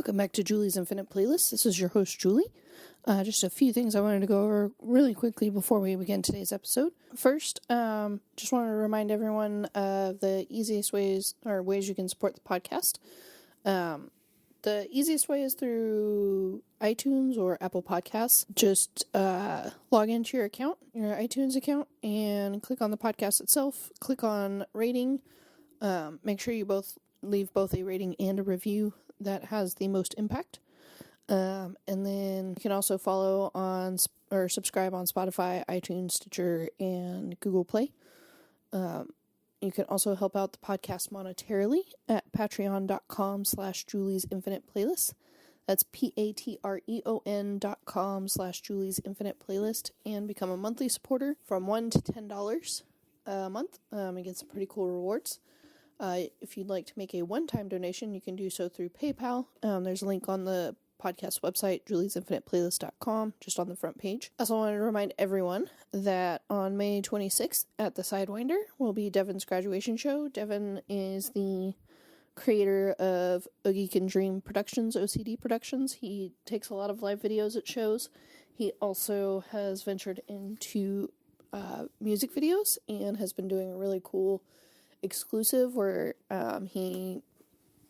Welcome back to Julie's Infinite Playlist. This is your host, Julie. Just a few things I wanted to go over really quickly before we begin today's episode. First, just wanted to remind everyone of the easiest ways you can support the podcast. The easiest way is through iTunes or Apple Podcasts. Just log into your iTunes account, and click on the podcast itself. Click on rating. Make sure you leave both a rating and a review that has the most impact. And then you can also follow on or subscribe on Spotify, iTunes, Stitcher, and Google Play. You can also help out the podcast monetarily at patreon.com/Julie's Infinite Playlist. That's patreon.com/Julie's Infinite Playlist, and become a monthly supporter from $1 to $10 a month. And get some pretty cool rewards. If you'd like to make a one-time donation, you can do so through PayPal. There's a link on the podcast website, juliesinfiniteplaylist.com, just on the front page. I also wanted to remind everyone that on May 26th at the Sidewinder will be Devin's graduation show. Devin is the creator of Oogie Can Dream Productions, OCD Productions. He takes a lot of live videos at shows. He also has ventured into music videos and has been doing a really cool exclusive where he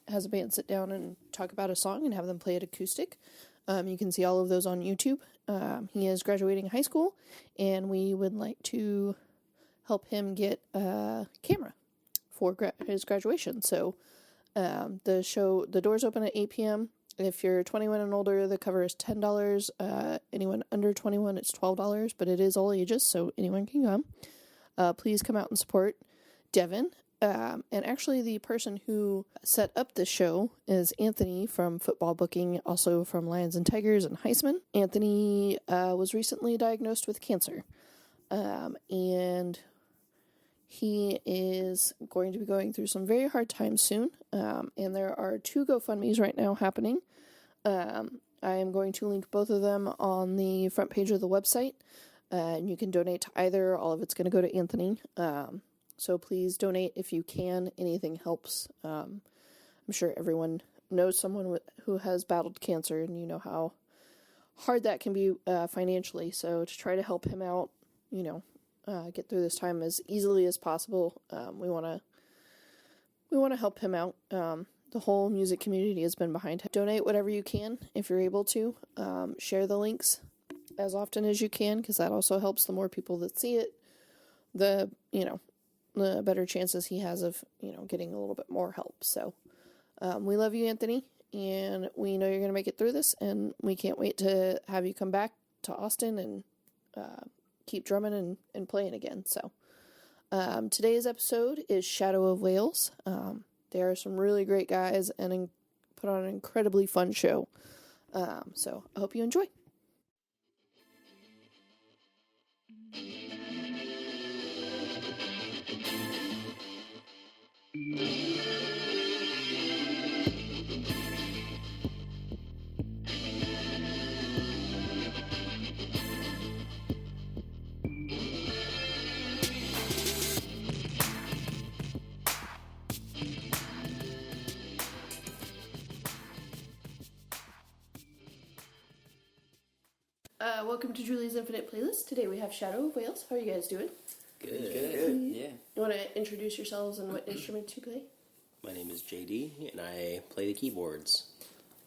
has a band sit down and talk about a song and have them play it acoustic. You can see all of those on YouTube. He is graduating high school, and we would like to help him get a camera for his graduation. So the doors open at 8 p.m. If you're 21 and older, the cover is $10. Anyone under 21, it's $12, but it is all ages, so anyone can come. Please come out and support Devin. And actually the person who set up the show is Anthony from Football Booking, also from Lions and Tigers and Heisman. Anthony was recently diagnosed with cancer, and he is going to be going through some very hard times soon, and there are 2 GoFundMes right now happening. I am going to link both of them on the front page of the website, and you can donate to either. All of it's going to go to Anthony. So please donate if you can. Anything helps. I'm sure everyone knows someone who has battled cancer, and you know how hard that can be financially. So to try to help him out, get through this time as easily as possible, we want to help him out. The whole music community has been behind him. Donate whatever you can if you're able to. Share the links as often as you can, because that also helps. The more people that see it, the better chances he has of, getting a little bit more help. So, we love you, Anthony, and we know you're going to make it through this, and we can't wait to have you come back to Austin and keep drumming and playing again. So, today's episode is Shadow of Wales. They are some really great guys and put on an incredibly fun show. So, I hope you enjoy. Welcome to Julie's Infinite Playlist. Today we have Shadow of Wales. How are you guys doing? Good. Yeah. You want to introduce yourselves and what instruments you play? My name is JD, and I play the keyboards.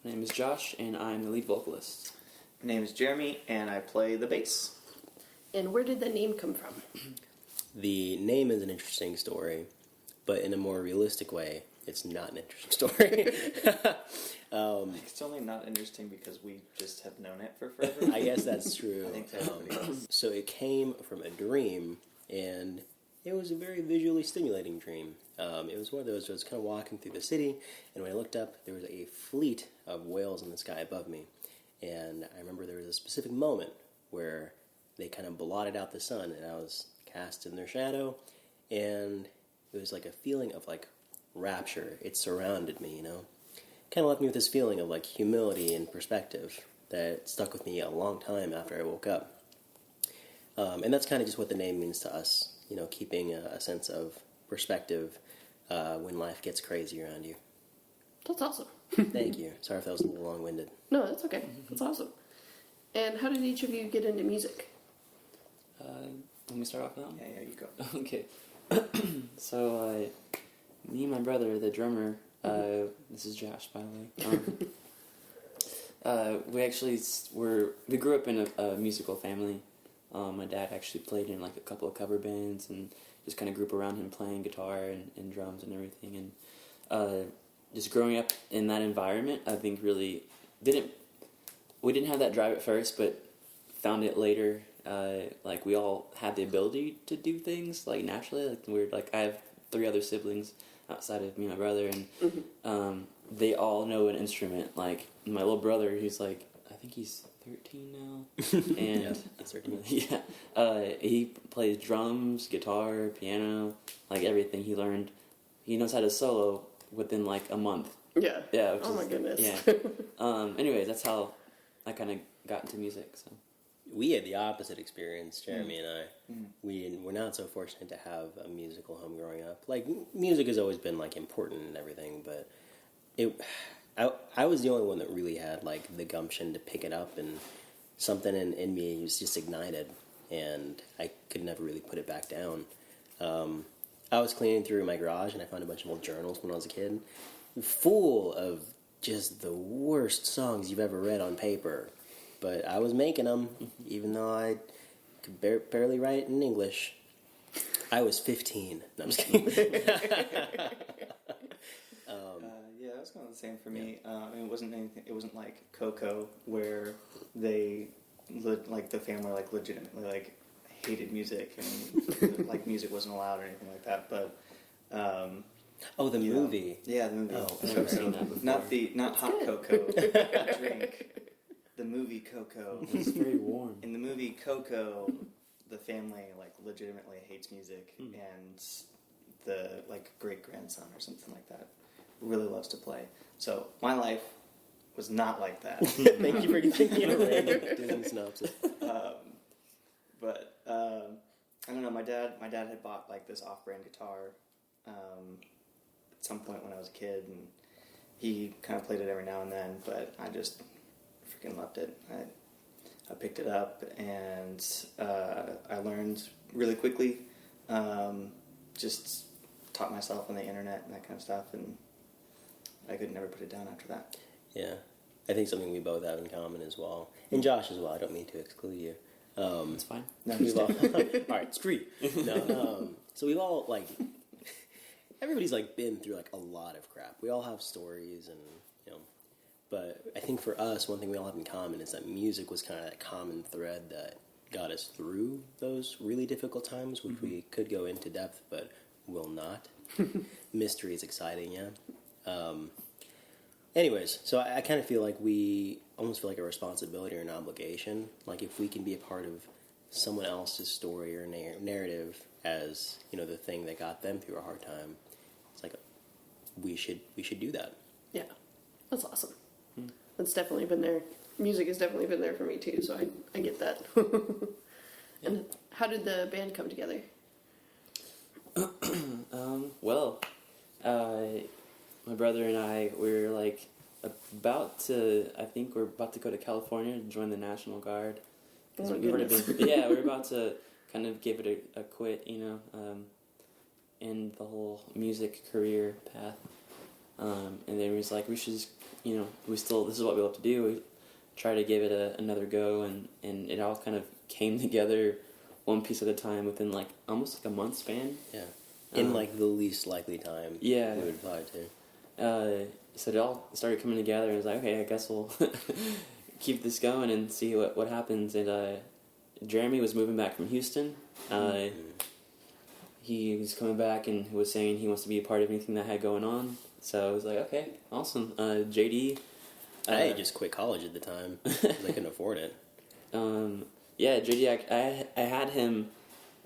My name is Josh, and I'm the lead vocalist. My name is Jeremy, and I play the bass. And where did the name come from? The name is an interesting story, but in a more realistic way, it's not an interesting story. It's only not interesting because we just have known it for forever. I guess that's true. I think so. So it came from a dream, and it was a very visually stimulating dream. It was one of those where I was kind of walking through the city, and when I looked up, there was a fleet of whales in the sky above me. And I remember there was a specific moment where they kind of blotted out the sun, and I was cast in their shadow, and it was like a feeling of like rapture. It surrounded me, Kind of left me with this feeling of like humility and perspective that stuck with me a long time after I woke up. And that's kind of just what the name means to us, keeping a sense of perspective when life gets crazy around you. That's awesome. Thank you. Sorry if that was a little long-winded. No, that's okay. That's awesome. And how did each of you get into music? Let me start off now? Yeah, you go. Okay. So, me and my brother, the drummer, this is Josh, by the way. We grew up in a musical family. My dad actually played in like a couple of cover bands and just kind of grew up around him playing guitar and drums and everything. And just growing up in that environment, I think really we didn't have that drive at first, but found it later. Like we all had the ability to do things like naturally. Like I have 3 other siblings outside of me and my brother, and they all know an instrument. Like my little brother, he's like, I think he's 13 now, and Yeah, he's 13. yeah, he plays drums, guitar, piano, like everything. He learned. He knows how to solo within like a month. Yeah. Yeah. Oh my goodness. Yeah. Anyways, that's how I kind of got into music. So. We had the opposite experience, Jeremy and I. We're not so fortunate to have a musical home growing up. Like, music has always been, like, important and everything, but I was the only one that really had, like, the gumption to pick it up, and something in me was just ignited, and I could never really put it back down. I was cleaning through my garage, and I found a bunch of old journals when I was a kid, full of just the worst songs you've ever read on paper. But I was making them, even though I could barely write in English. I was 15. No, I'm just kidding. Yeah, that was kind of the same for me. It wasn't anything. It wasn't like Coco, where they, like the family, like legitimately like hated music and like music wasn't allowed or anything like that. But oh, the movie. Yeah, the movie. Oh, I've never seen that before. Not hot cocoa, the drink. The movie Coco. It's very warm. In the movie Coco, the family like legitimately hates music, and the like great grandson or something like that really loves to play. So my life was not like that. Thank you for giving me a random Disney synopsis. But I don't know. My dad had bought like this off-brand guitar at some point when I was a kid, and he kind of played it every now and then. But I just freaking loved it. I picked it up and I learned really quickly. Just taught myself on the internet and that kind of stuff, and I could never put it down after that. Yeah. I think something we both have in common as well. And Josh as well. I don't mean to exclude you. It's fine. No, we've all... Alright, screw you. No, so we've all, like... Everybody's, like, been through, like, a lot of crap. We all have stories and, you know... But I think for us, one thing we all have in common is that music was kind of that common thread that got us through those really difficult times, which we could go into depth, but will not. Mystery is exciting, yeah. Anyways, so I kind of feel like we almost feel like a responsibility or an obligation. Like if we can be a part of someone else's story or narrative as, you know, the thing that got them through a hard time, it's like we should do that. Yeah. That's awesome. That's definitely been there. Music has definitely been there for me too, so I get that. And how did the band come together? My brother and I, we're like about to go to California and join the National Guard. Oh my we're goodness. about to kind of give it a quit, you know, in the whole music career path. And then we was like, we should just, you know, this is what we love to do. We try to give it another go, and it all kind of came together one piece at a time within like almost like a month span. Yeah. In like the least likely time we would apply to. So it all started coming together, and I was like, okay, I guess we'll keep this going and see what happens. And Jeremy was moving back from Houston. He was coming back and was saying he wants to be a part of anything that I had going on. So I was like, okay, awesome. JD. I just quit college at the time because I couldn't afford it. Yeah, JD, I had him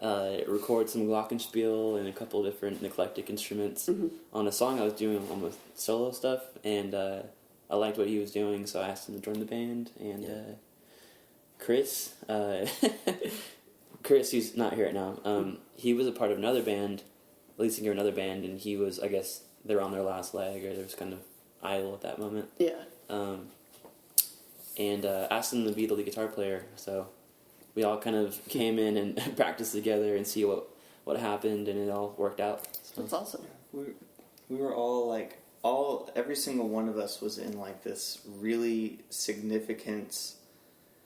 record some glockenspiel and a couple different eclectic instruments on a song I was doing, almost solo stuff, and I liked what he was doing, so I asked him to join the band. And Chris, who's not here right now, he was a part of another band, lead singer of another band, and he was, I guess, they were on their last leg, or they was kind of idol at that moment. Yeah. And asked him to be the lead guitar player. So we all kind of came in and practiced together and see what happened, and it all worked out. So. That's awesome. We were all like, every single one of us was in like this really significant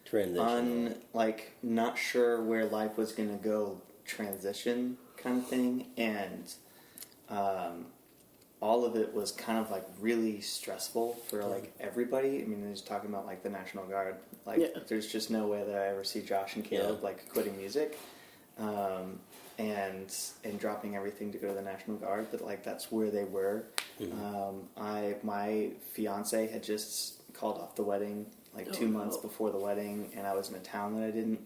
Transition. like not sure where life was gonna go transition kind of thing, and all of it was kind of like really stressful for like everybody. I mean, he's talking about like the National Guard. Like, there's just no way that I ever see Josh and Caleb like quitting music, and dropping everything to go to the National Guard. But like that's where they were. My fiance had just called off the wedding like 2 months before the wedding, and I was in a town that I didn't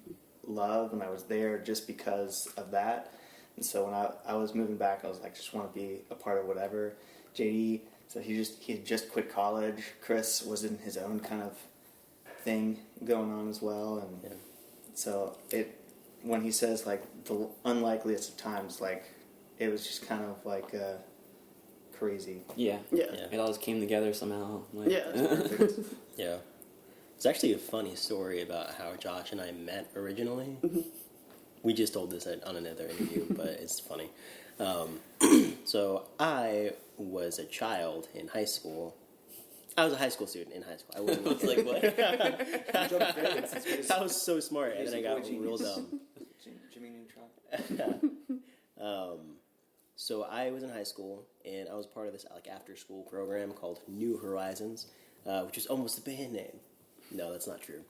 love, and I was there just because of that. And so when I was moving back, I was like, just want to be a part of whatever. JD, so he had just quit college. Chris was in his own kind of thing going on as well, and so when he says like the unlikeliest of times, like it was just kind of like crazy. Yeah. It all just came together somehow. Like, Perfect. Yeah. It's actually a funny story about how Josh and I met originally. We just told this on another interview, but it's funny. So I was a child in high school. I was a high school student in high school. I was like, what? I was so smart, and then I got real dumb. Jimmy Neutron. So I was in high school, and I was part of this like after-school program called New Horizons, which is almost a band name. No, that's not true.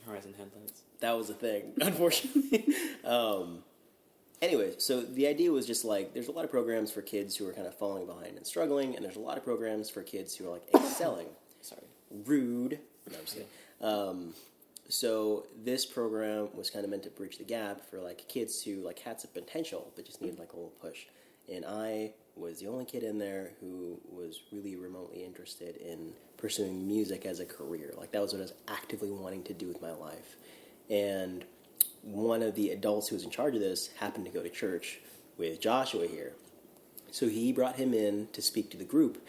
Horizon Headlights. That was a thing, unfortunately. Anyway, so the idea was just like, there's a lot of programs for kids who are kind of falling behind and struggling, and there's a lot of programs for kids who are like excelling. Sorry. Rude. No, I'm just kidding. So this program was kind of meant to bridge the gap for like kids who like had some potential but just needed like a little push. And I was the only kid in there who was really remotely interested in pursuing music as a career. Like that was what I was actively wanting to do with my life. And one of the adults who was in charge of this happened to go to church with Joshua here. So he brought him in to speak to the group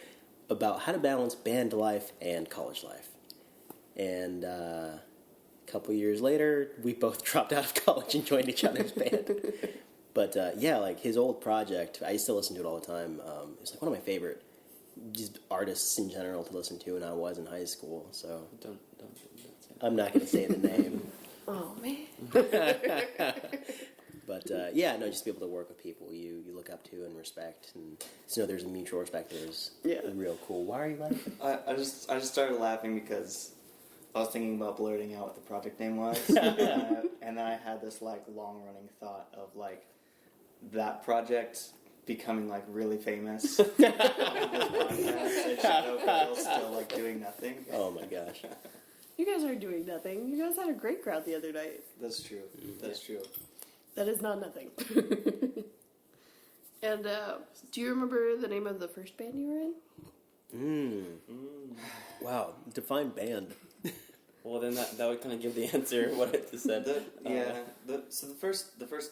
about how to balance band life and college life. And a couple years later, we both dropped out of college and joined each other's band. But like his old project, I still listen to it all the time. It's like one of my favorite just artists in general to listen to, and I was in high school. So Don't say that. I'm not going to say the name. Oh, man. But just be able to work with people you look up to and respect, and so there's a mutual respect. There's real cool. Why are you laughing? I just started laughing because I was thinking about blurting out what the project name was, and then I had this like long running thought of like that project becoming like really famous. This podcast and Shadow Girl still like doing nothing. Oh my gosh. You guys are doing nothing. You guys had a great crowd the other night. That's true. That's true. That is not nothing. And do you remember the name of the first band you were in? Wow. Define band. Well, then that would kind of give the answer what I just said. So the first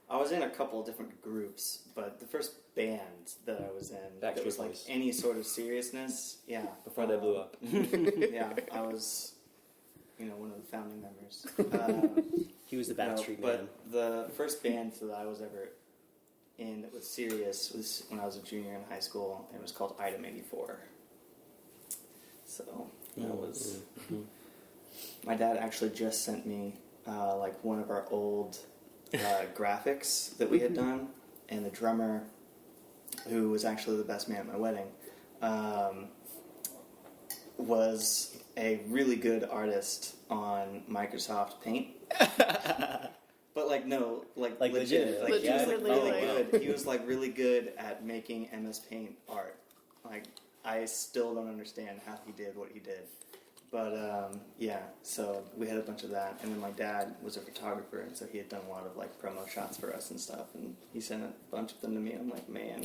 I was in a couple of different groups, but the first band that I was in that was like any sort of seriousness, before they blew up. I was, one of the founding members. He was the Backstreet Man. But the first band that I was ever in that was serious was when I was a junior in high school, and it was called Item 84. So that was... My dad actually just sent me like one of our old graphics that we had done, and the drummer, who was actually the best man at my wedding, was a really good artist on Microsoft Paint. But like legit, like he was like really good. He was like really good at making MS Paint art. Like I still don't understand how he did what he did. But so we had a bunch of that, and then my dad was a photographer, and so he had done a lot of like promo shots for us and stuff, and he sent a bunch of them to me. I'm like, man,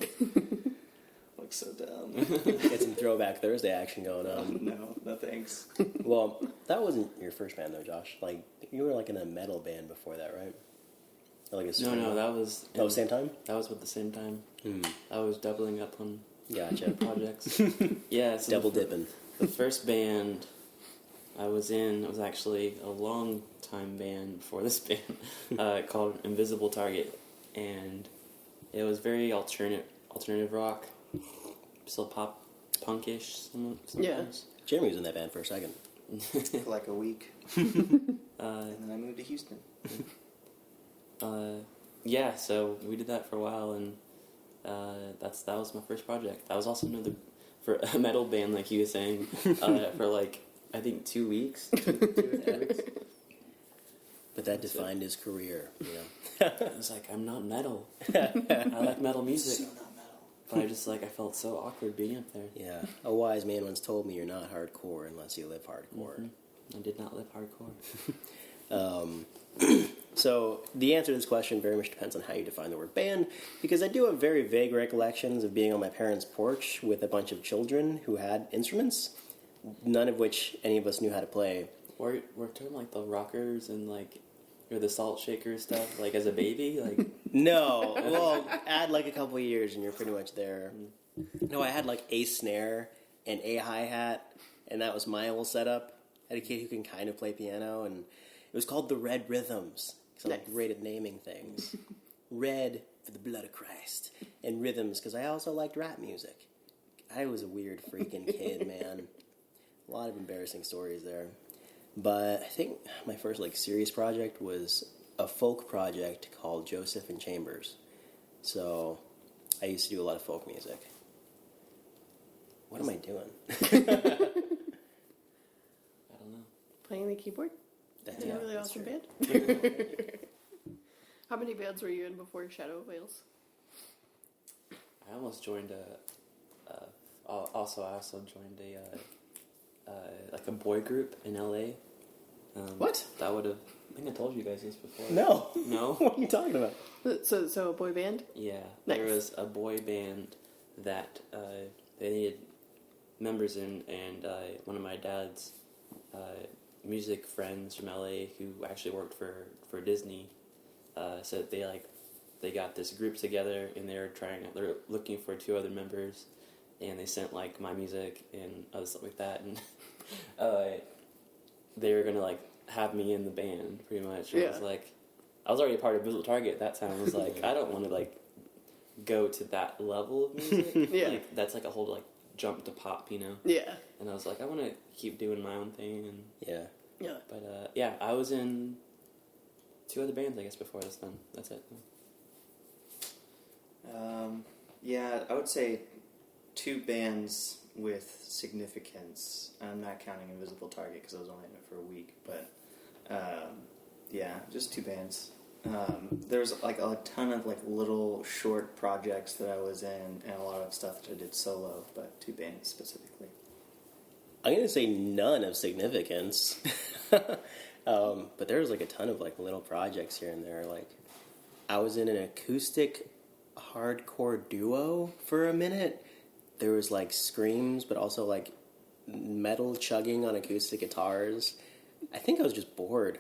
looks so dumb. Get some Throwback Thursday action going on. No thanks. Well, that wasn't your first band though, Josh. Like you were like in a metal band before that, right? Or like a No, that was... Oh, same time? That was with the same time. I was doubling up on Gotcha. projects. Yeah, so Double dipping. The first band I was in was actually a long time band before this band called Invisible Target, and it was very alternative rock, still pop punkish sometimes. Jeremy was in that band for a second. For like a week, And then I moved to Houston. yeah, so we did that for a while, and that was my first project. That was also another for a metal band, like you were saying, for like I think 2 weeks, 2 or 3 weeks. But that defined his career, you know. I was like, I'm not metal. I like metal music, So not metal. but I felt so awkward being up there. Yeah. A wise man once told me you're not hardcore unless you live hardcore. Mm-hmm. I did not live hardcore. So the answer to this question very much depends on how you define the word band, because I do have very vague recollections of being on my parents' porch with a bunch of children who had instruments, none of which any of us knew how to play. We're talking like the rockers and like or the salt shaker stuff, like as a baby, like No, well, add like a couple of years and you're pretty much there. No, I had like a snare and a hi-hat, and that was my whole setup. I had a kid who can kind of play piano, and it was called the Red Rhythms, because I'm great at naming things. Red for the blood of Christ, and rhythms, because I also liked rap music. I was a weird freaking kid, man. A lot of embarrassing stories there. But I think my first like serious project was a folk project called Joseph and Chambers. So I used to do a lot of folk music. What am I doing? I don't know. Playing the keyboard? That's, In a really that's awesome true. band? How many bands were you in before Shadow of Wales? I almost joined I also joined like a boy group in LA. What? That would have. I think I told you guys this before. No. No. What are you talking about? So a boy band? Yeah, Nice. there was a boy band that they needed members in, and one of my dad's music friends from LA who actually worked for Disney said they got this group together, and they're looking for 2 other members, and they sent like my music and other stuff like that, and they were gonna like have me in the band pretty much. Yeah. I was already a part of Visual Target at that time. I was like, I don't want to like go to that level of music. Yeah. Like, that's like a whole like jump to pop, you know. Yeah. And I was like, I want to keep doing my own thing, and Yeah. Yeah. but yeah, I was in 2 other bands I guess before this. Then that's it. Yeah, I would say 2 bands with significance. I'm not counting Invisible Target because I was only in it for a week, but yeah, just 2 bands. There was like a ton of like little short projects that I was in, and a lot of stuff that I did solo, but 2 bands specifically. I'm going to say none of significance. But there was like a ton of like little projects here and there. Like I was in an acoustic hardcore duo for a minute. There was like screams, but also like metal chugging on acoustic guitars. I think I was just bored.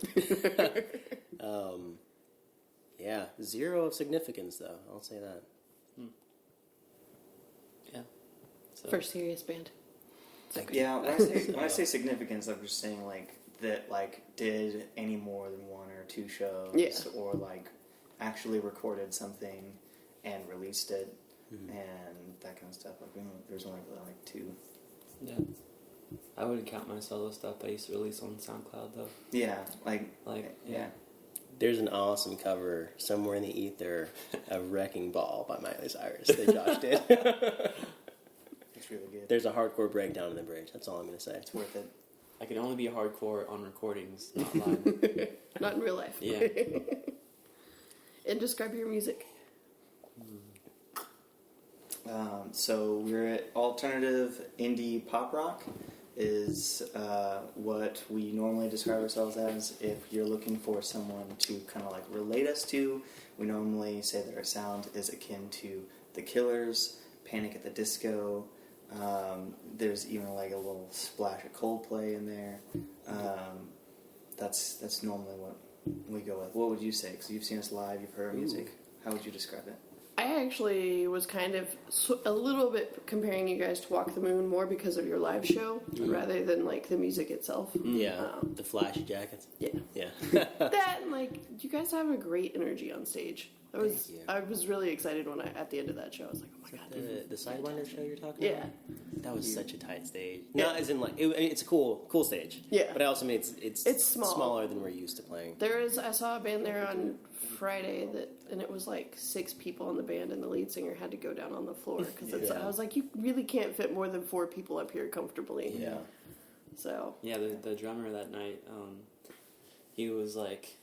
Yeah, 0 of significance though. I'll say that. Yeah. So, First serious band. Thank you. Yeah, when I say significance, I'm just saying like that like did any more than 1 or 2 shows, Yeah. or like actually recorded something and released it, and that kind of stuff. Like there's only really like 2. yeah. I wouldn't count my solo stuff I used to release on SoundCloud though. Yeah, like Yeah. There's an awesome cover somewhere in the ether of Wrecking Ball by Miley Cyrus that Josh did. it's really good. There's a hardcore breakdown in the bridge. That's all I'm going to say. It's worth it. I can only be hardcore on recordings, not live. Not in real life. Yeah. And describe your music. So we're at alternative indie pop rock is what we normally describe ourselves as. If you're looking for someone to kind of like relate us to, we normally say that our sound is akin to The Killers, Panic at the Disco. There's even like a little splash of Coldplay in there. That's normally what we go with. What would you say? Because you've seen us live, you've heard our music. How would you describe it? I actually was kind of a little bit comparing you guys to Walk the Moon more because of your live show rather than like the music itself. Yeah, the flashy jackets. Yeah. Yeah. That and like you guys have a great energy on stage. Thank you. I was really excited when at the end of that show. I was like, oh my god. The Sidewinder show you're talking Yeah. about? That was such a tight stage. Yeah. Not as in like it's a cool stage. Yeah. But I also mean it's small. smaller than we're used to playing. I saw a band there on Friday and it was like 6 people in the band and the lead singer had to go down on the floor because Yeah. I was like, you really can't fit more than 4 people up here comfortably. Yeah. So. Yeah, the drummer that night, he was like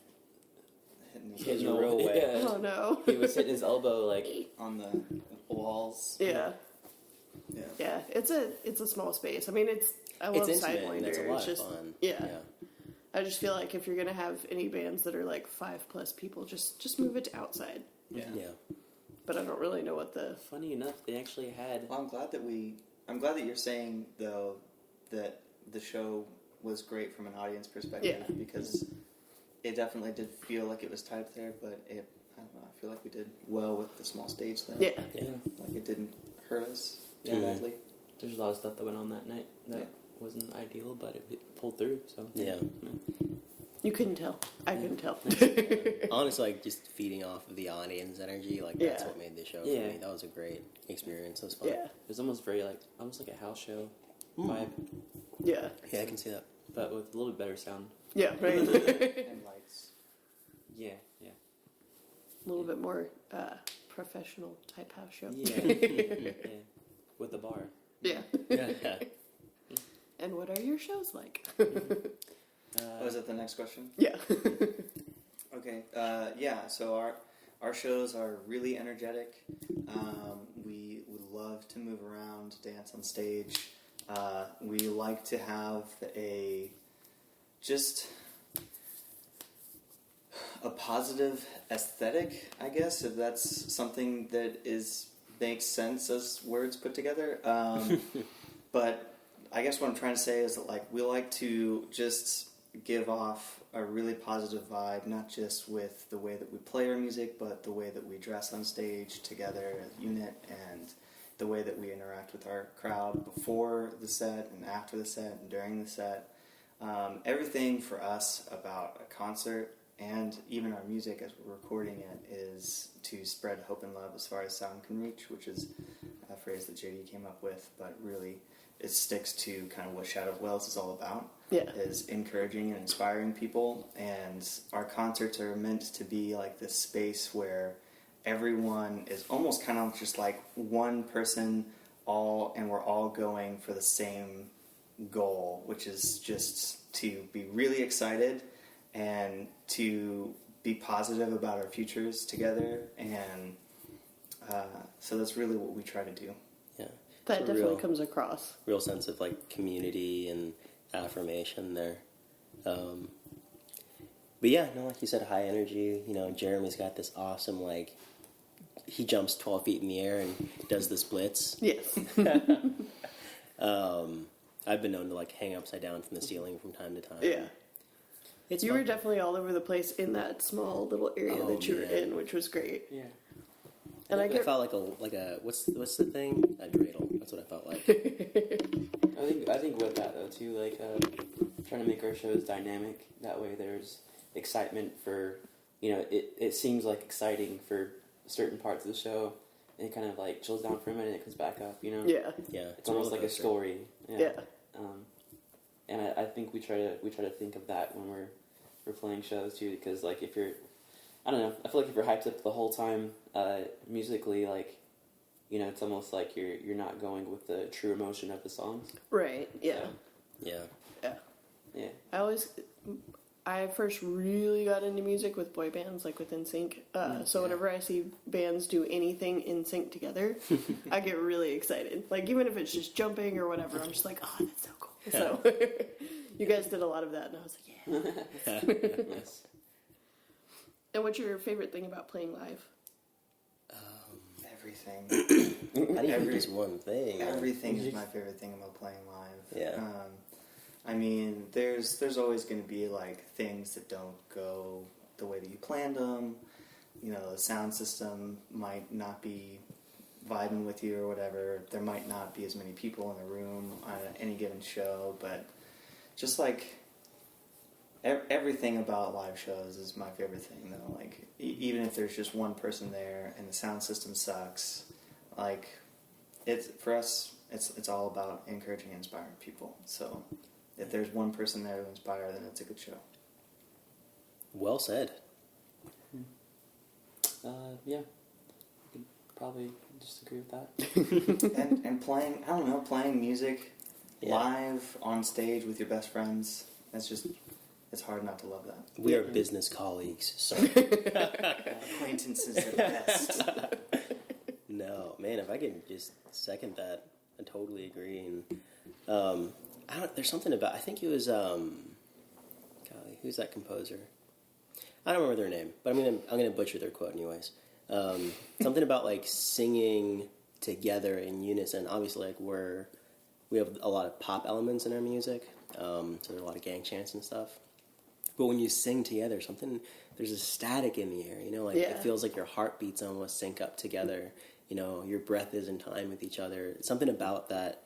Hitting the real way. Yeah. Oh no. He was hitting his elbow like On the walls. Yeah. Yeah. Yeah. It's a small space. I mean, I love It's intimate, Sidewinder. and it's a lot It's just of fun. yeah. I just feel like if you're gonna have any bands that are like 5+ people, just move it to outside. Yeah. Yeah. But I don't really know what the funny enough, they actually had Well, I'm glad that you're saying though that the show was great from an audience perspective Yeah. because it definitely did feel like it was tight up there, but I don't know, I feel like we did well with the small stage then. yeah. Yeah. Like it didn't hurt us too Mhm. badly. there's a lot of stuff that went on that night that Yeah. wasn't ideal, but it pulled through. So Yeah. You couldn't tell. I couldn't tell. Honestly, like just feeding off of the audience energy, like that's what made the show for Yeah. me. That was a great experience. It was fun. Yeah. It was almost almost like a house show vibe, Yeah. Yeah, I can see that. but with a little bit better sound. Yeah. Right. And lights. Yeah. A little bit more professional type house show. Yeah. With the bar. Yeah. Yeah. And what are your shows like? Was that the next question? Yeah. Okay. So our shows are really energetic. We love to move around, dance on stage. We like to have a positive aesthetic, I guess, if that's something that makes sense as words put together. But I guess what I'm trying to say is that like we like to just give off a really positive vibe, not just with the way that we play our music, but the way that we dress on stage together as a unit, and the way that we interact with our crowd before the set and after the set and during the set. Everything for us about a concert and even our music as we're recording it is to spread hope and love as far as sound can reach, which is a phrase that JD came up with, but really it sticks to kind of what Shadow of Wales is all about. Yeah. Is encouraging and inspiring people, and our concerts are meant to be like this space where everyone is almost kind of just like one person and we're all going for the same goal, which is just to be really excited and to be positive about our futures together, and so that's really what we try to do. Yeah. That It's a definitely comes across. real sense of like community and affirmation there. But yeah, no, like you said, high energy. You know, Jeremy's got this awesome like he jumps 12 feet in the air and does the splits. Yes. I've been known to like hang upside down from the ceiling from time to time. Yeah. It's You fun. were definitely all over the place in that small little area Oh, that you were man. in, which was great. Yeah. And I I get felt like a what's the thing? A dreidel. That's what I felt like. I think with that though too, like trying to make our shows dynamic. That way, there's excitement for it seems like exciting for certain parts of the show, and it kind of like chills down for a minute and it comes back up. yeah. Yeah, It's almost like a story. Yeah. And I think we try to think of that when we're playing shows too, because like if you're, I don't know, I feel like if you're hyped up the whole time musically, like it's almost like you're not going with the true emotion of the songs. Right. Yeah. So, yeah. yeah. I first really got into music with boy bands, like with NSYNC. So whenever I see bands do anything in sync together, I get really excited. Like even if it's just jumping or whatever, I'm just like, oh, that's so cool. So you guys did a lot of that, and I was like, yeah. Yes. And what's your favorite thing about playing live? Everything. How do you pick just one thing? Everything is my favorite thing about playing live. Yeah. I mean, there's always going to be like things that don't go the way that you planned them. the sound system might not be vibing with you or whatever. There might not be as many people in the room on any given show, but just like everything about live shows is my favorite thing, though. Like, even if there's just one person there and the sound system sucks, like, for us, it's all about encouraging and inspiring people. So if there's one person there to inspire, then it's a good show. Well said. Yeah, I could probably just agree with that. and playing, I don't know, playing music live on stage with your best friends, it's hard not to love that. We are business colleagues, so Acquaintances at best. no, man. If I could just second that, I totally agree. And there's something about. I think it was golly, who's that composer? I don't remember their name, but I'm gonna butcher their quote anyways. Something about like singing together in unison. Obviously, like we have a lot of pop elements in our music, so there's a lot of gang chants and stuff. But when you sing together, there's a static in the air. It feels like your heartbeats almost sync up together. Your breath is in time with each other. Something about that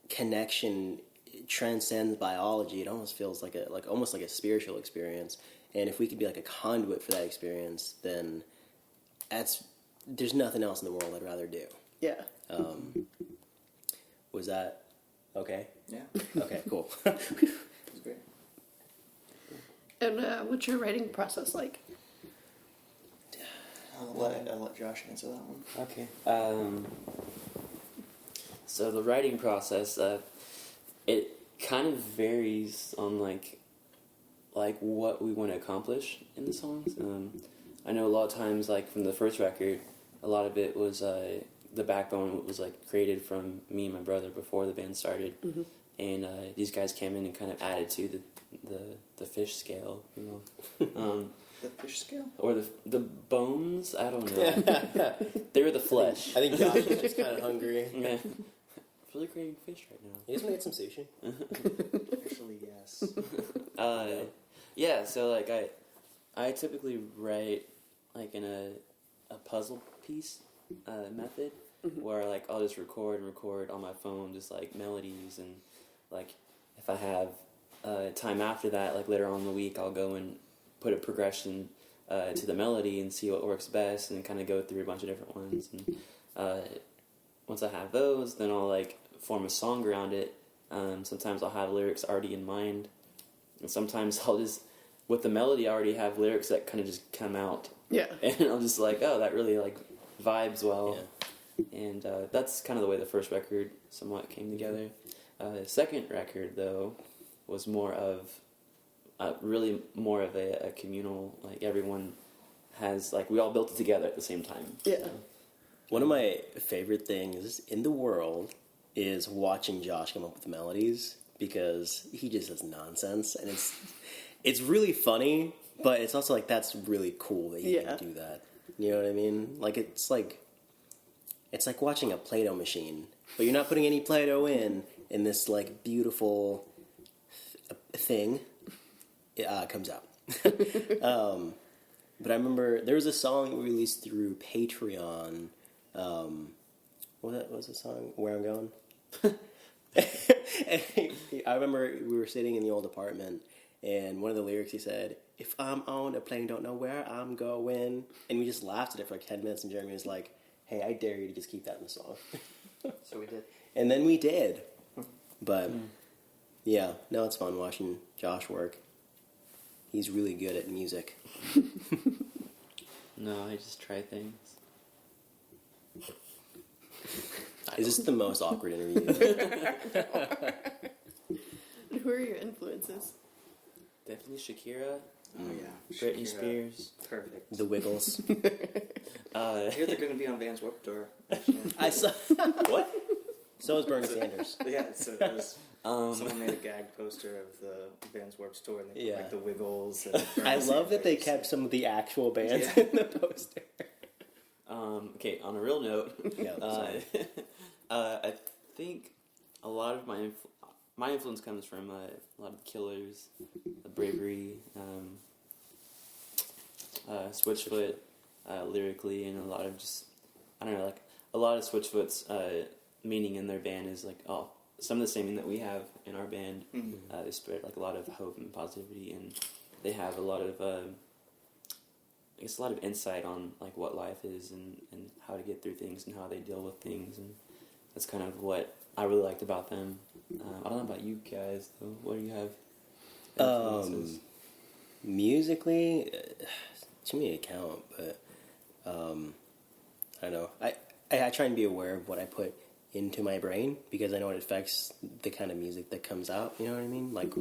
connection transcends biology. It almost feels like almost like a spiritual experience. And if we could be like a conduit for that experience, then there's nothing else in the world I'd rather do. Yeah. Was that okay? Yeah. Okay, cool. It's great. And what's your writing process like? I'll let Josh answer that one. Okay. So the writing process, it kind of varies on like what we want to accomplish in the songs. I know a lot of times, like from the first record, a lot of it was the backbone was like created from me and my brother before the band started, and these guys came in and kind of added to the fish scale, The fish scale? or the bones. I don't know. They were the flesh. I think Josh is just kind of hungry. Man, I'm really craving fish right now. You just want to get some sushi? Actually, yes. Yeah, so like I typically write like in a puzzle piece method where like I'll just record on my phone just like melodies, and like if I have time after that, like later on in the week, I'll go and put a progression to the melody and see what works best, and kind of go through a bunch of different ones. And once I have those, then I'll like form a song around it. Sometimes I'll have lyrics already in mind, and sometimes I'll just, with the melody, I already have lyrics that kind of just come out. Yeah. And I'm just like, oh, that really like vibes well. Yeah. And that's kind of the way the first record somewhat came together. The second record, though, was more of really more of a communal, like everyone has, like we all built it together at the same time. Yeah. One of my favorite things in the world is watching Josh come up with melodies, because he just does nonsense, and it's really funny, but it's also like that's really cool that you can do that. You know what I mean? Like it's like watching a Play-Doh machine, but you're not putting any Play-Doh in this like beautiful thing. It comes out. But I remember there was a song we released through Patreon. What was the song? Where I'm Going? I remember we were sitting in the old apartment, and one of the lyrics he said, "If I'm on a plane, don't know where I'm going," and we just laughed at it for like 10 minutes, and Jeremy was like, "Hey, I dare you to just keep that in the song." So we did. And then we did. But yeah, no, it's fun watching Josh work. He's really good at music. No, I just try things. Is this the most awkward interview? Who are your influences? Definitely Shakira, Oh yeah. Britney Shakira. Spears. Perfect. The Wiggles. I hear they're going to be on Vans Warped Tour. I saw... What? So is Bernie Sanders. Yeah, so it was, someone made a gag poster of the Vans Warped Tour, and they put like the Wiggles. And I love that they kept some of the actual bands in the poster. Okay, on a real note, Yeah, sorry. I think a lot of my influence comes from a lot of the Killers, the Bravery. Switchfoot lyrically, and a lot of just, I don't know, like a lot of Switchfoot's meaning in their band is like, some of the same thing that we have in our band. Mm-hmm. They spread like a lot of hope and positivity, and they have a lot of, I guess, a lot of insight on like what life is and how to get through things and how they deal with things, and that's kind of what I really liked about them. I don't know about you guys though. What do you have? Influences? Musically, too many to count, but I don't know. I try and be aware of what I put into my brain because I know it affects the kind of music that comes out. You know what I mean? Like,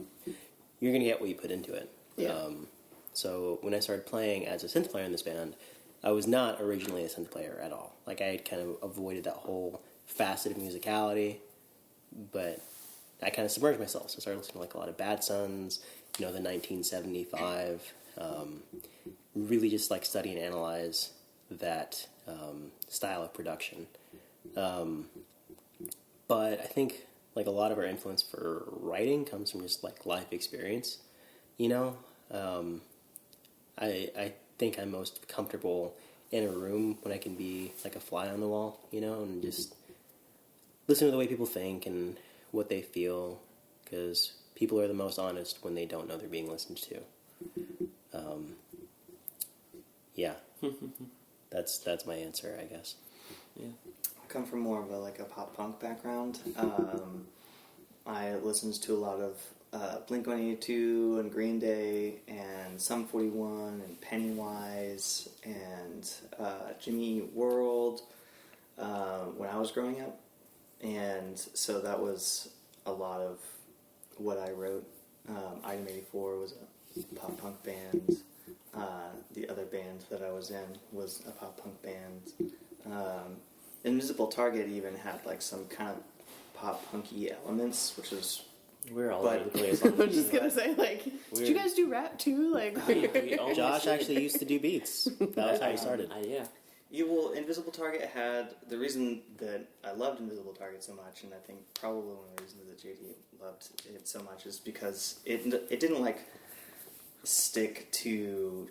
you're gonna get what you put into it. Yeah. So when I started playing as a synth player in this band, I was not originally a synth player at all. Like, I had kind of avoided that whole facet of musicality, but I kind of submerged myself. So I started listening to like a lot of Bad Sons, the 1975. Really just like study and analyze that style of production. But I think like a lot of our influence for writing comes from just like life experience. I think I'm most comfortable in a room when I can be like a fly on the wall, and just listen to the way people think and what they feel, because people are the most honest when they don't know they're being listened to. Yeah, that's my answer, I guess. Yeah. I come from more of a pop punk background. I listened to a lot of Blink-182 and Green Day and Sum 41 and Pennywise and Jimmy Eat World when I was growing up. And so that was a lot of what I wrote. Item 84 was a pop punk band. The other band that I was in was a pop punk band. Invisible Target even had like some kind of pop punky elements, which is We're all But- over the place. I was just gonna say, like, did you guys do rap too? Like, We almost Josh did. actually used to do beats. That was how he started. Yeah. Invisible Target had the reason that I loved Invisible Target so much, and I think probably one of the reasons that JD loved it so much is because it didn't like stick to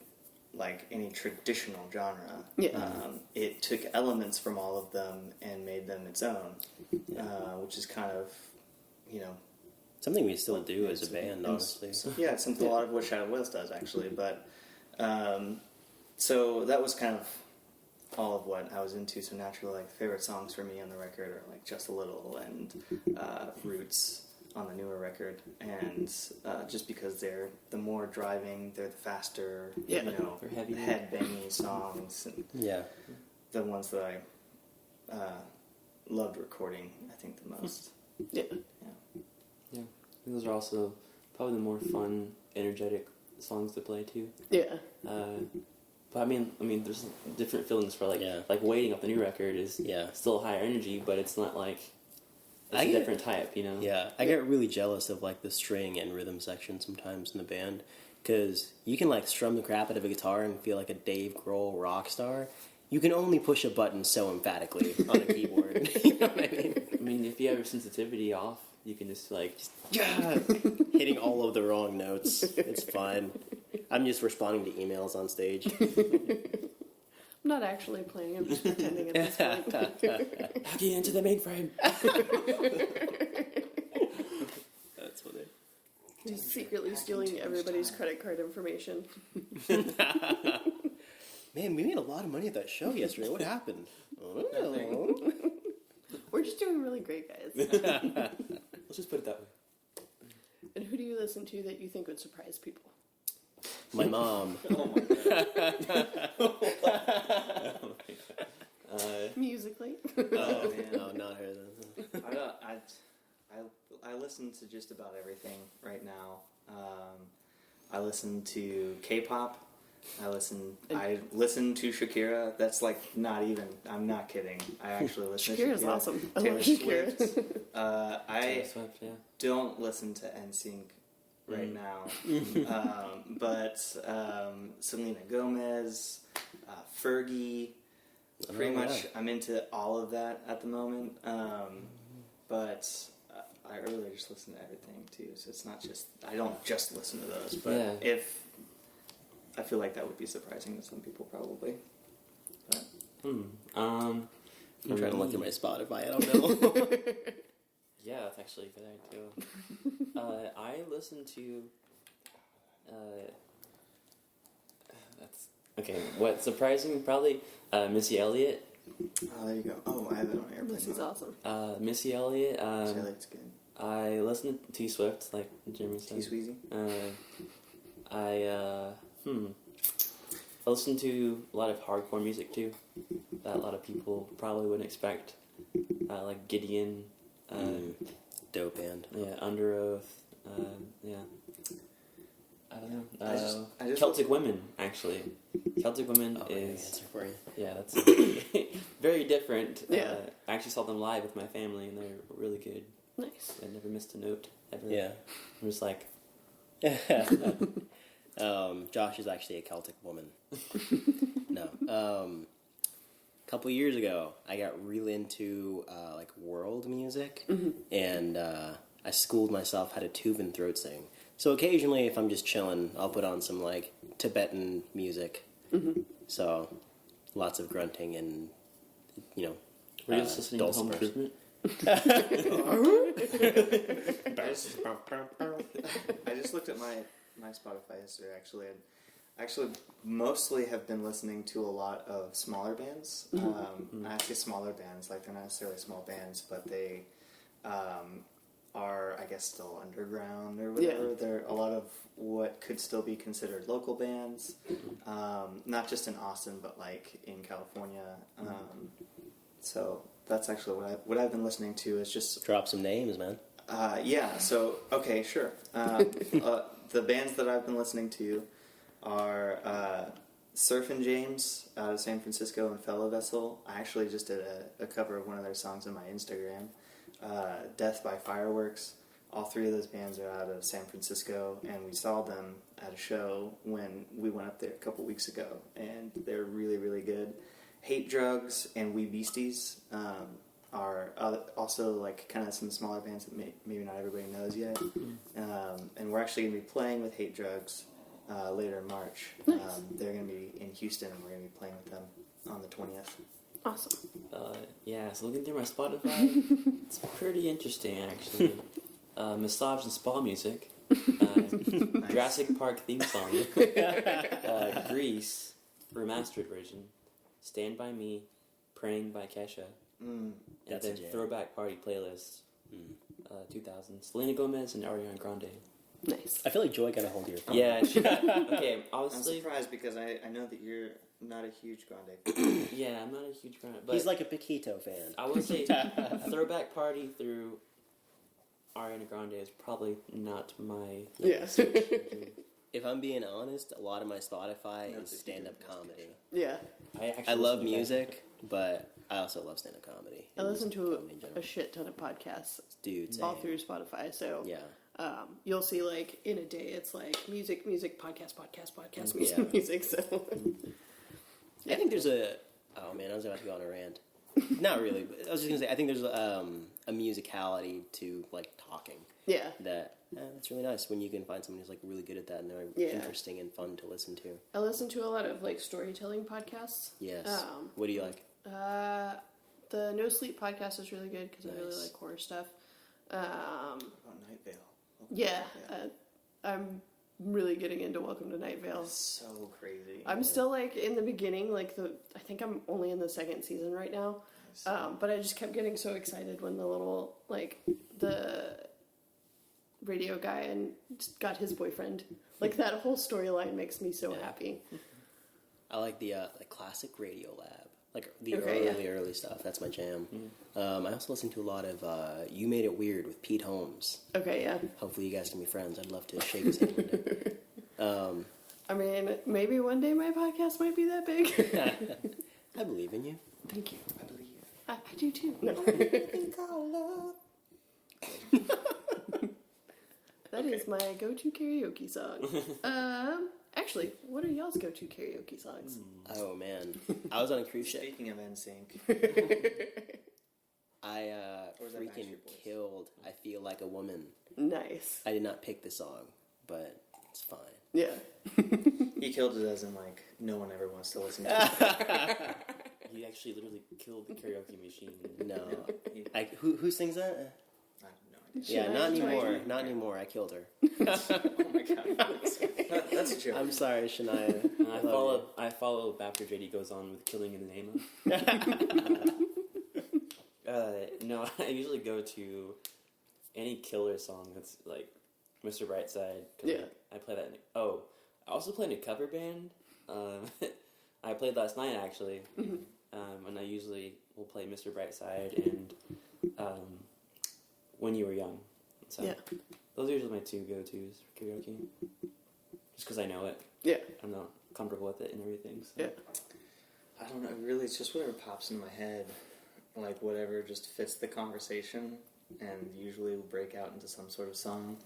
like any traditional genre. Yeah. It took elements from all of them and made them its own, which is kind of Something we still do as a band, and honestly. yeah, it's something a lot of what Shadow Wales does actually. But so that was kind of all of what I was into. So naturally, like favorite songs for me on the record are like Just a Little and Roots on the newer record, and just because they're the more driving, they're the faster, Yeah. They're heavy. headbanging songs, and Yeah. the ones that I loved recording. I think the most. yeah. Yeah. Those are also probably the more fun, energetic songs to play too. Yeah. But I mean, there's different feelings for like Yeah. like Waiting Up, the new record is Yeah. still higher energy, but it's not like it's I a get- different type, Yeah, I get really jealous of like the string and rhythm section sometimes in the band, because you can like strum the crap out of a guitar and feel like a Dave Grohl rock star. You can only push a button so emphatically on a keyboard. You know what I mean? I mean, if you have your sensitivity off, you can just like Yeah, hitting all of the wrong notes. It's fine. I'm just responding to emails on stage. I'm not actually playing. I'm just pretending at this point. hacking into the mainframe. That's funny. Just secretly stealing everybody's credit card information. Man, we made a lot of money at that show yesterday. What happened? I don't know. We're just doing really great, guys. Let's just put it that way. And who do you listen to that you think would surprise people? My mom. Oh my god! Musically. Oh, man. no, not her then. I listen to just about everything right now. I listen to K-pop. I listen to Shakira. That's like not even. I'm not kidding. I actually listen to Shakira. Shakira's awesome. I Taylor love Shakira. Swift. I Taylor Swift, yeah. don't listen to NSYNC right now, but Selena Gomez, Fergie. Pretty much, I'm into all of that at the moment. But I really just listen to everything too. So it's not just I don't just listen to those. But Yeah. if I feel like that would be surprising to some people, probably. But, I'm trying to look through my Spotify. I don't know. Yeah, that's actually a good idea too. I listen to. That's okay. What's surprising? Probably Missy Elliott. oh, there you go. Oh, I have it on airplane. This is mode. awesome. Missy Elliott. Missy Elliott's good. I listen to T Swift, like Jeremy said. T-Sweezy? I listen to a lot of hardcore music too, that a lot of people probably wouldn't expect. Like Gideon, Dope band. yeah, Under Oath, yeah. I don't know. I just Celtic Women, actually. Celtic Women Oh, is answer for you. yeah, that's very different. Yeah. I actually saw them live with my family, and they're really good. Nice. I never missed a note ever. Yeah. I was like, Josh is actually a Celtic woman. No. A couple years ago, I got really into like world music, and I schooled myself how to tube and throat sing. So occasionally, if I'm just chilling, I'll put on some like Tibetan music. So lots of grunting and were you just listening to Home dulcimers. Improvement? I just looked at my Spotify history, actually. And actually, mostly have been listening to a lot of smaller bands. I say smaller bands, like they're not necessarily small bands, but they are, I guess, still underground or whatever. Yeah. They're a lot of what could still be considered local bands, not just in Austin, but like in California. So that's actually what I've been listening to. Is just Drop some names, man. yeah. So okay, sure. The bands that I've been listening to are Surfin' James out of San Francisco and Fellow Vessel. I actually just did a cover of one of their songs on my Instagram. Death by Fireworks. All three of those bands are out of San Francisco, and we saw them at a show when we went up there a couple weeks ago, and they're really, really good. Hate Drugs and We Beasties are also like kind of some smaller bands that maybe not everybody knows yet. And we're actually going to be playing with Hate Drugs later in March. Nice. They're going to be in Houston, and we're going to be playing with them on the 20th. Awesome. Yeah, so looking through my Spotify, it's pretty interesting, actually. Massage and spa music. Jurassic Park theme song. Grease, remastered version. Stand By Me, Praying by Kesha. And That's a then jam. Throwback Party Playlist, 2000. Selena Gomez and Ariana Grande. Nice. I feel like Joy got a hold of your phone. Yeah, okay, I'm honestly, surprised because I know that you're not a huge Grande fan. yeah, I'm not a huge Grande, but He's like a Paquito fan. I would say Throwback Party through Ariana Grande is probably not my Yeah. If I'm being honest, a lot of my Spotify No, is stand-up comedy. Yeah. actually I love listen to that. music, but I also love stand-up comedy. I listen to comedy in general. a shit ton of podcasts Dude, all same. through Spotify. So Yeah. you'll see like in a day it's like music, podcast, Yeah. music. So I think there's a... Oh, man, I was about to go on a rant. Not really. But I was just going to say, I think there's a musicality to, like, talking. yeah. That's really nice when you can find someone who's, like, really good at that and they're Yeah. interesting and fun to listen to. I listen to a lot of like storytelling podcasts. Yes. What do you like? The No Sleep podcast is really good because I really Nice. like horror stuff. Oh, Night Vale. Yeah, I'm really getting into Welcome to Night Vale. So crazy. I'm still like in the beginning, like I think I'm only in the second season right now. But I just kept getting so excited when the little like the radio guy and got his boyfriend. Like that whole storyline makes me so happy. I like the classic Radio Lab. Like the Okay, early stuff. That's my jam. I also listen to a lot of You Made It Weird with Pete Holmes. Okay, yeah. Hopefully you guys can be friends. I'd love to shake his hand one day. I mean, maybe one day my podcast might be that big. I believe in you. Thank you. I believe. I do too. No. That is my go-to karaoke song. Actually, what are y'all's go-to karaoke songs? Oh man, I was on a cruise ship. Speaking of NSYNC, I Or was that freaking Backstreet Boys? killed I Feel Like a Woman. Nice. I did not pick the song, but it's fine. Yeah. He killed it as in like no one ever wants to listen to it. You actually literally killed the karaoke machine. No. He- Who sings that? I have no idea. Yeah, not Shania anymore. Twain. Not anymore. I killed her. Oh my god, that's a joke. I'm sorry, Shania. And Love I follow after JD goes on with killing in the name of. No, I usually go to any Killer song that's like Mr. Brightside. 'Cause Yeah. I play that. I also play in a cover band. I played last night actually, and I usually will play Mr. Brightside and When You Were Young. So Yeah. those are usually my two go-tos for karaoke. Just because I know it, Yeah. I'm not comfortable with it and everything. So. Yeah. I don't know. Really, it's just whatever pops into my head, like whatever just fits the conversation, and usually will break out into some sort of song.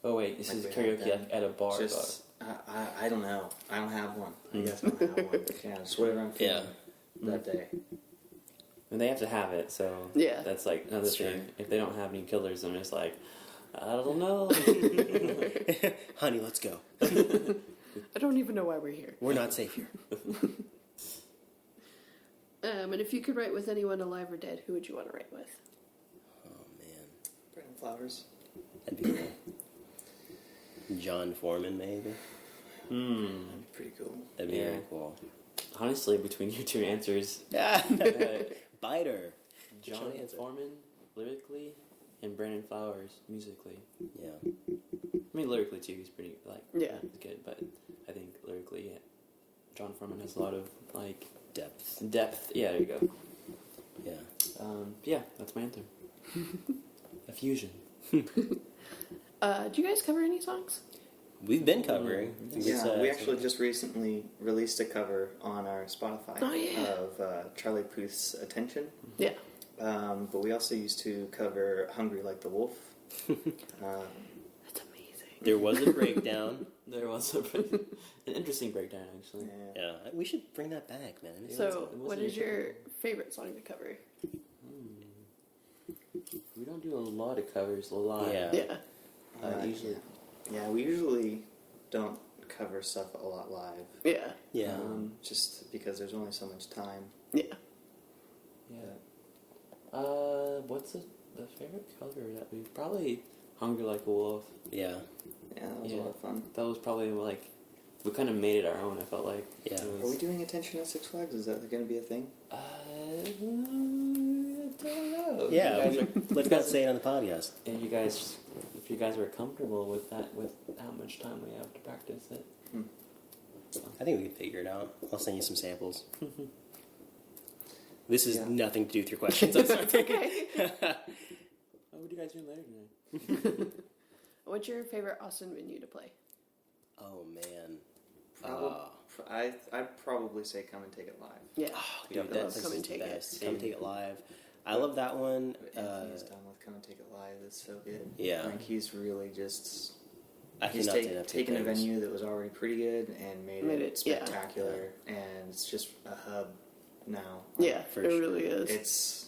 Oh wait, this Like is we had karaoke then. at a bar. Just I don't know. I don't have one. I guess I don't have one. Yeah, just whatever I'm feeling that day. And they have to have it, so Yeah. that's like another That's thing. true. If they don't have any killers, I'm just like, I don't know. Honey, let's go. I don't even know why we're here. We're not safe here. And if you could write with anyone alive or dead, who would you want to write with? Oh man, Brandon Flowers. that'd be cool. John Foreman, maybe. Hmm. That'd be pretty cool. That'd be Yeah. very cool. Honestly, between your two answers, Biter. John Good answer. Foreman lyrically and Brandon Flowers musically. Yeah. I mean, lyrically too, he's pretty Yeah. good, but I think lyrically, yeah, John Foreman has a lot of like Depth. depth. Yeah, there you go. Yeah. Yeah, that's my answer. A fusion. Do you guys cover any songs? We've been covering. Yeah, we actually just recently released a cover on our Spotify Oh, yeah. of Charlie Puth's Attention. Yeah. But we also used to cover Hungry Like the Wolf. That's amazing. There was a breakdown. There was an interesting breakdown actually. Yeah. Yeah, we should bring that back, man. So, it what wasn't is your favorite song to cover? We don't do a lot of covers live. Yeah. Yeah. Usually, Yeah, we usually don't cover stuff a lot live. Yeah. Yeah. Just because there's only so much time. Yeah. yeah. What's the favorite cover that we probably Hungry Like a Wolf? Yeah. Yeah, that was a Yeah. lot of fun. That was probably like we kind of made it our own. I felt like. Yeah. It Are we was- doing Attention at Six Flags? Is that going to be a thing? I don't know. Yeah, You guys are- let's not say it on the podcast. if you guys are comfortable with that, with how much time we have to practice it. I think we can figure it out. I'll send you some samples. This is Yeah. nothing to do with your questions. I'm sorry. Okay. Oh, what are you guys doing later tonight? What's your favorite Austin venue to play? Oh man. I'd probably say Come and Take It Live. Yeah. Dude, Yeah, that's Come and the Take It. best. Come and Take It Live. I love that one. Anthony's done with Come and Take It Live. It's so good. Yeah. Like he's really just he's taken a venue that was already pretty good and made Made it it- yeah. spectacular, and it's just a hub now. Yeah, For it sure. really is.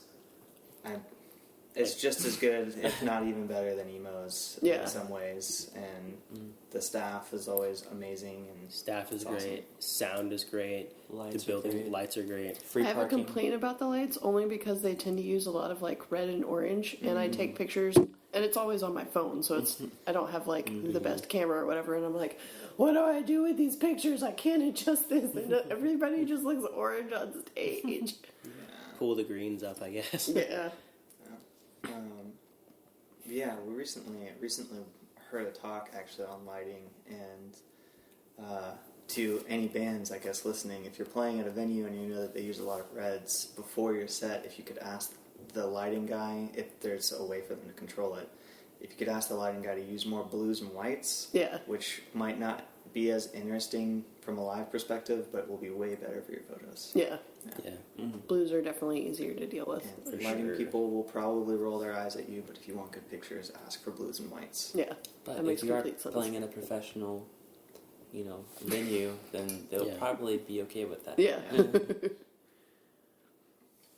It's just as good, if not even better, than Emo's Yeah. in some ways, and the staff is always amazing. And Staff is it's awesome. great. Sound is great. Lights the building are great. lights are great. Free I have parking. a complaint about the lights only because they tend to use a lot of like red and orange, and I take pictures, and it's always on my phone, so it's I don't have like the best camera or whatever, and I'm like, what do I do with these pictures? I can't adjust this, and everybody just looks orange on stage. Pull the greens up, I guess. Yeah, yeah, we recently heard a talk actually on lighting, and to any bands, I guess, listening, if you're playing at a venue and you know that they use a lot of reds before your set, if you could ask the lighting guy, if there's a way for them to control it, if you could ask the lighting guy to use more blues and whites, yeah, which might not be as interesting from a live perspective, but will be way better for your photos. yeah. Yeah. Blues are definitely easier to deal with. And For lighting sure. people will probably roll their eyes at you, but if you want good pictures, ask for blues and whites. Yeah, But that makes if you are complete sense. playing at a professional, venue, then they'll Yeah. probably be okay with that. Yeah.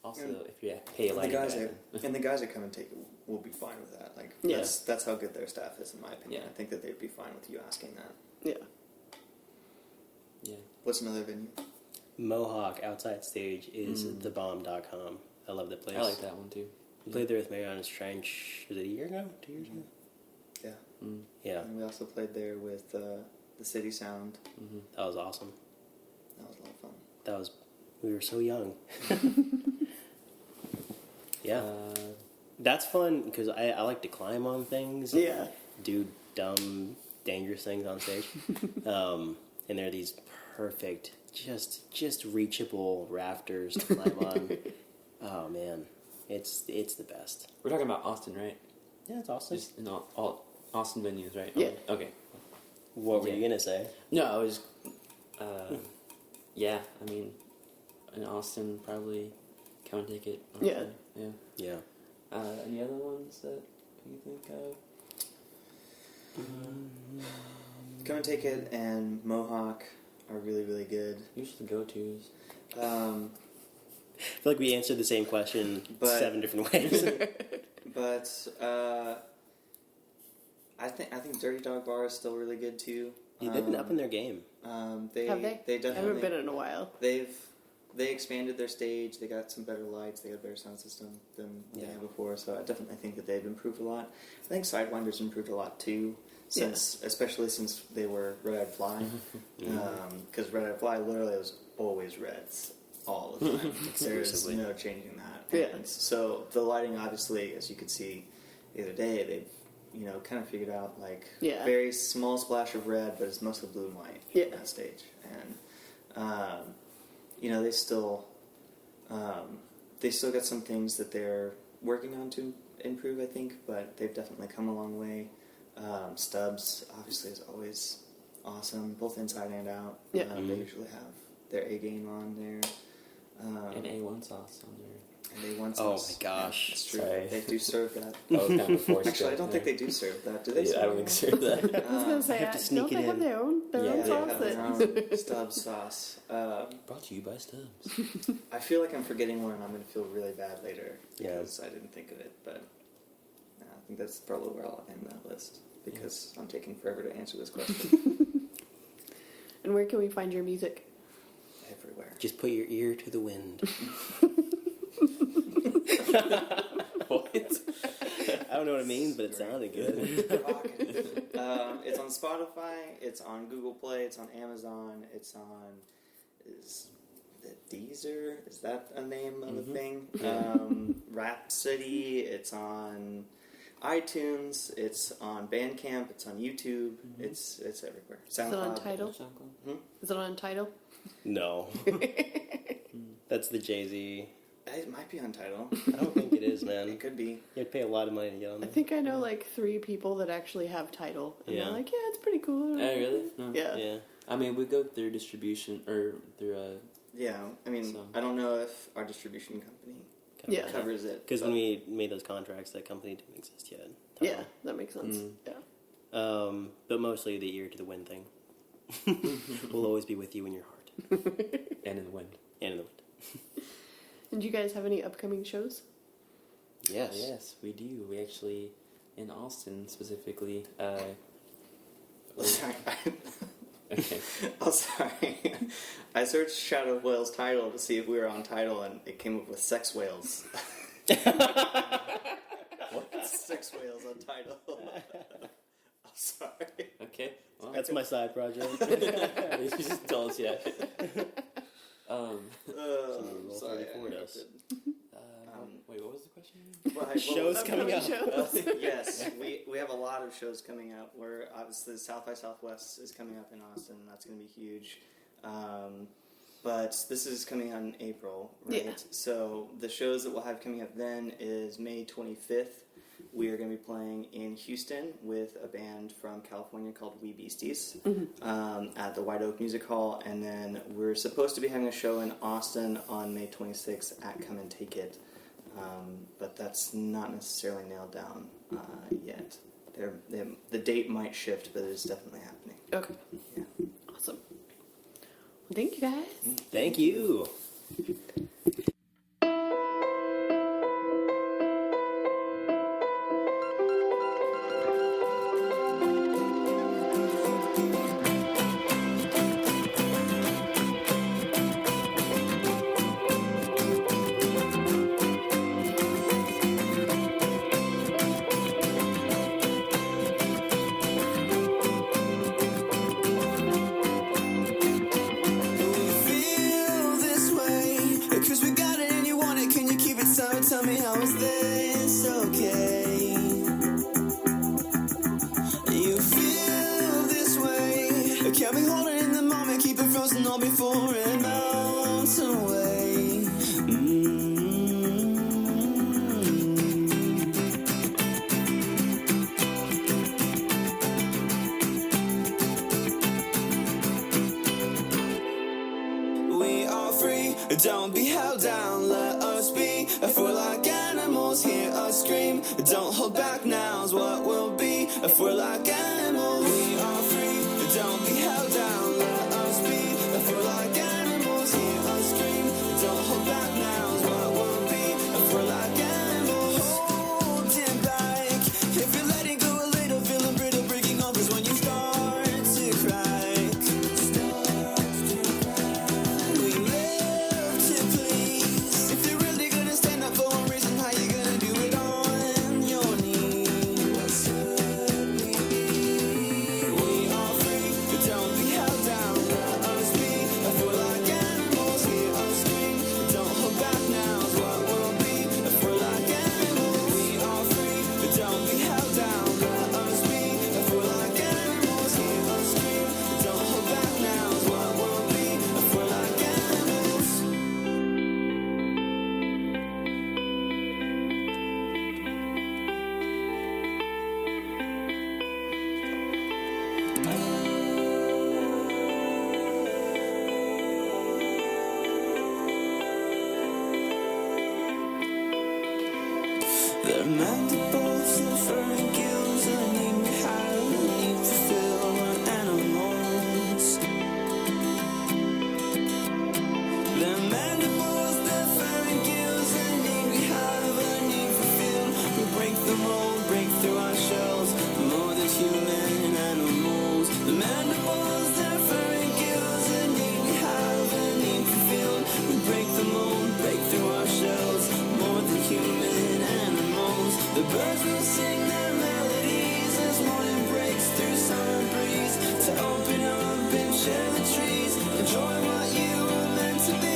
Also, if you pay a And the lighting guys guy, and the guys that come and take it will be fine with that. Like Yeah. that's how good their staff is, in my opinion. Yeah. I think that they'd be fine with you asking that. Yeah. Yeah. What's another venue? Mohawk outside stage is thebomb.com. I love that place. I like that one too. Played there with Mariana Strange. Was it a year ago? 2 years ago? Yeah. Yeah. And we also played there with the City Sound. That was awesome. That was a lot of fun. That was. We were so young. Yeah. That's fun because I like to climb on things. Yeah. Do dumb, dangerous things on stage. And there are these perfect, just reachable rafters to climb on. Oh man, it's the best. We're talking about Austin, right? Yeah, it's awesome. Just in all Austin venues, right? Yeah. Okay. What were you gonna say? No, I was. Yeah, I mean, in Austin, probably Come and Take It. Yeah. Yeah. Yeah. Any other ones that you think of? Come and Take It and Mohawk are really, really good. Usually go-tos. I feel like we answered the same question But- 7 different ways. But I think Dirty Dog Bar is still really good too. Yeah, they've been up in their game. They Have they? They I haven't definitely been in a while. they expanded their stage. They got some better lights. They got a better sound system than they had before. So I definitely think that they've improved a lot. I think Sidewinder's improved a lot too, especially since they were Red Eyed Fly. Because Red Eyed Fly literally was always reds all the time. There's no changing that. Yeah. And so the lighting, obviously, as you could see the other day, they've kind of figured out like very small splash of red, but it's mostly blue and white on that stage. And they still got some things that they're working on to improve, I think, but they've definitely come a long way. Stubbs obviously is always awesome, both inside and out. They usually have their A game on there. And A1 sauce on there. And A1 Oh sauce. my gosh. Yeah, that's true. Sorry. They do serve that. That was kind of forced. Actually, I don't think they do serve that. Do they? I don't think so. That. I was gonna say, have to sneak don't it they have in. their own Yeah, own they sauce? Have their own Stubbs sauce. Brought to you by Stubbs. I feel like I'm forgetting one, and I'm going to feel really bad later Yeah. because I didn't think of it. But I think that's probably where I'll end that list because I'm taking forever to answer this question. And where can we find your music? Everywhere. Just put your ear to the wind. What? I don't know what it means, but it sounded good. Provocative. It's on Spotify. It's on Google Play. It's on Amazon. It's on is it Deezer? Is that a name of a thing? Rhapsody. It's on iTunes. It's on Bandcamp. It's on YouTube. It's everywhere. Is it on SoundCloud. Tidal? Is it on Tidal? No. That's the Jay-Z. It might be on Tidal. I don't think it is, man. It could be. You have to pay a lot of money to get on I there. think I know like 3 people that actually have Tidal. And they're like, yeah, it's pretty cool. Oh, really? No. Yeah. Yeah. I mean, we go through distribution, or through Yeah, I mean, So- I don't know if our distribution company Yeah. covers it. Because but- when we made those contracts, that company didn't exist yet. Yeah, that makes sense. Yeah. But mostly the ear to the wind thing. Will always be with you in your heart. and in the wind. And in the wind. And do you guys have any upcoming shows? Yes. Yes, we do. We actually, in Austin specifically, Sorry. okay. I'm sorry. I searched Shadow of Whale's title to see if we were on title, and it came up with Sex Whales. What? Sex Whales on title. I'm sorry. Okay. Well, That's my side project. you just tell us yet. roll Sorry. 34 does. Wait, what was the question? Shows coming up. Yes, we have a lot of shows coming up. We're obviously South by Southwest is coming up in Austin. That's going to be huge. But this is coming out in April, right? Yeah. So the shows that we'll have coming up then is May 25th. We are going to be playing in Houston with a band from California called We Beasties at the White Oak Music Hall. And then we're supposed to be having a show in Austin on May 26th at Come and Take It. But that's not necessarily nailed down yet. The date might shift, but it's definitely happening. Okay. Yeah. Awesome. Well, thank you guys. Thank you. How is this okay? You feel this way. Can't be holding in the moment, keep it frozen all before it melts away. We are free, don't be held down, let us be. If we're like animals, hear us scream. Don't hold back, now's what we'll be. If we're like animals, we are free, don't be held down, let us be. If we're like animals, hear us scream. Don't hold back, now's what we'll be. If we're like animals, hold it back. If you're letting go a little, feeling brittle, breaking off is when you start to crack. We live to please. If you're really gonna stand up for a reason, how you gonna do it on your knees? What should we be? We are free, don't be held down, let us be. If we're like animals, hear us scream. Don't hold back, now's what we'll be. If we're like animals, we are free, don't be held down, let us be. If we're like animals, hear us scream. Don't hold back, now's what we'll be. If we're like animals. Their mandibles and furry gills and need have need to fill our animals. Their mandibles, their furry gills and need have a need for feel. We break the mold, break through our shells, more than human animals. The mandibles, their furry gills and need have a need for feel. We break the mold, break through our shells, more than human animals. The birds will sing their melodies as morning breaks through summer breeze. To open up and share the trees, enjoy what you were meant to be.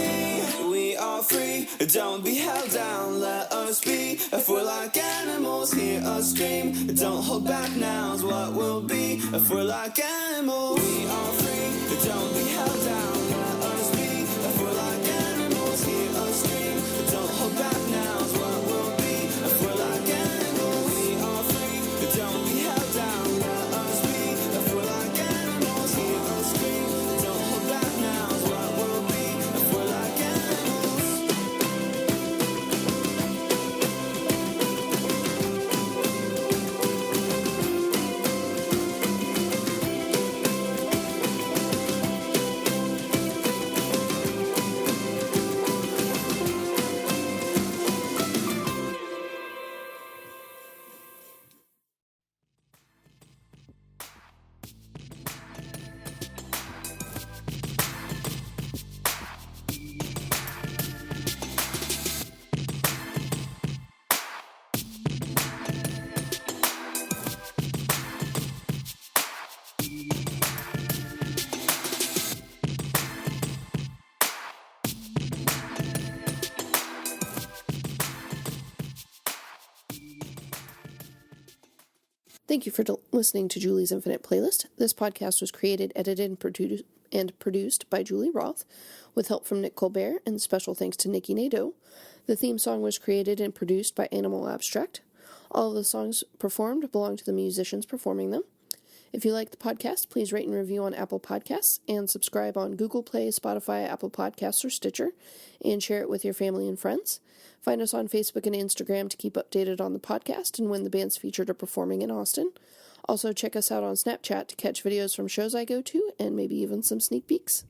We are free, don't be held down, let us be. If we're like animals, hear us scream. Don't hold back, now's what we'll be. If we're like animals, we are free, don't be held down, let us be. If we're like animals, hear us scream. Don't hold back, now's what we'll be. If we're like animals, we are free, don't be held down, let us be. If we're like animals, hear us scream. Don't hold back, now's what we'll be. If we're like animals. Thank you for listening to Julie's Infinite Playlist. This podcast was created, edited, and produced by Julie Roth, with help from Nick Colbert, and special thanks to Nikki Nadeau. The theme song was created and produced by Animal Abstract. All of the songs performed belong to the musicians performing them. If you like the podcast, please rate and review on Apple Podcasts, and subscribe on Google Play, Spotify, Apple Podcasts, or Stitcher, and share it with your family and friends. Find us on Facebook and Instagram to keep updated on the podcast and when the bands featured are performing in Austin. Also, check us out on Snapchat to catch videos from shows I go to and maybe even some sneak peeks.